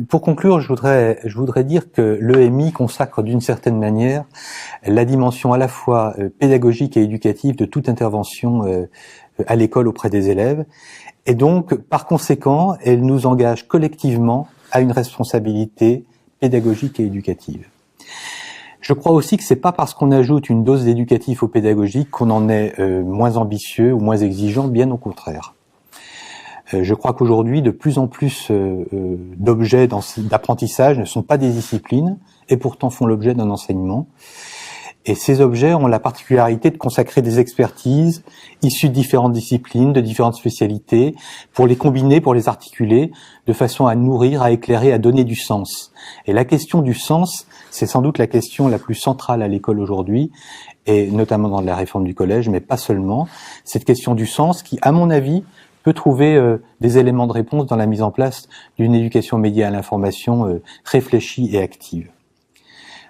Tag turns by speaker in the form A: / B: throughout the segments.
A: Pour conclure, je voudrais dire que l'EMI consacre d'une certaine manière la dimension à la fois pédagogique et éducative de toute intervention à l'école auprès des élèves. Et donc, par conséquent, elle nous engage collectivement à une responsabilité pédagogique et éducative. Je crois aussi que c'est pas parce qu'on ajoute une dose d'éducatif au pédagogique qu'on en est moins ambitieux ou moins exigeant, bien au contraire. Je crois qu'aujourd'hui, de plus en plus d'objets d'apprentissage ne sont pas des disciplines et pourtant font l'objet d'un enseignement. Et ces objets ont la particularité de consacrer des expertises issues de différentes disciplines, de différentes spécialités, pour les combiner, pour les articuler, de façon à nourrir, à éclairer, à donner du sens. Et la question du sens, c'est sans doute la question la plus centrale à l'école aujourd'hui, et notamment dans la réforme du collège, mais pas seulement. Cette question du sens qui, à mon avis, peut trouver des éléments de réponse dans la mise en place d'une éducation média à l'information réfléchie et active.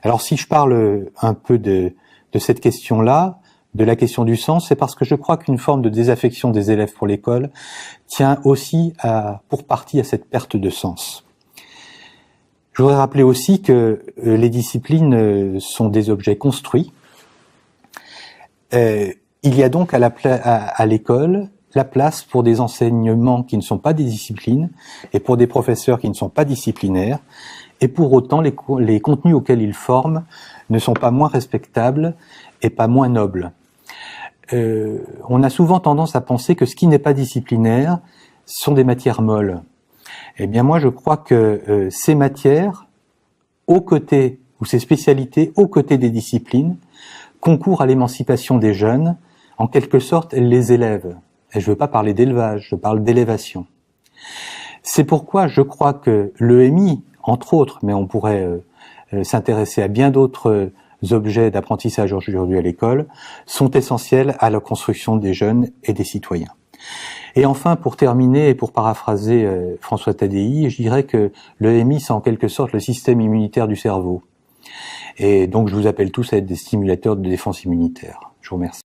A: Alors si je parle un peu de cette question-là, de la question du sens, c'est parce que je crois qu'une forme de désaffection des élèves pour l'école tient aussi pour partie à cette perte de sens. Je voudrais rappeler aussi que les disciplines sont des objets construits. Il y a donc à l'école la place pour des enseignements qui ne sont pas des disciplines et pour des professeurs qui ne sont pas disciplinaires, et pour autant les contenus auxquels ils forment ne sont pas moins respectables et pas moins nobles. On a souvent tendance à penser que ce qui n'est pas disciplinaire sont des matières molles. Eh bien moi je crois que ces matières, aux côtés, ou ces spécialités aux côtés des disciplines, concourent à l'émancipation des jeunes, en quelque sorte elles les élèvent. Et je ne veux pas parler d'élevage, je parle d'élévation. C'est pourquoi je crois que l'EMI, entre autres, mais on pourrait s'intéresser à bien d'autres objets d'apprentissage aujourd'hui à l'école, sont essentiels à la construction des jeunes et des citoyens. Et enfin, pour terminer et pour paraphraser François Tadei, je dirais que l'EMI, c'est en quelque sorte le système immunitaire du cerveau. Et donc je vous appelle tous à être des stimulateurs de défense immunitaire. Je vous remercie.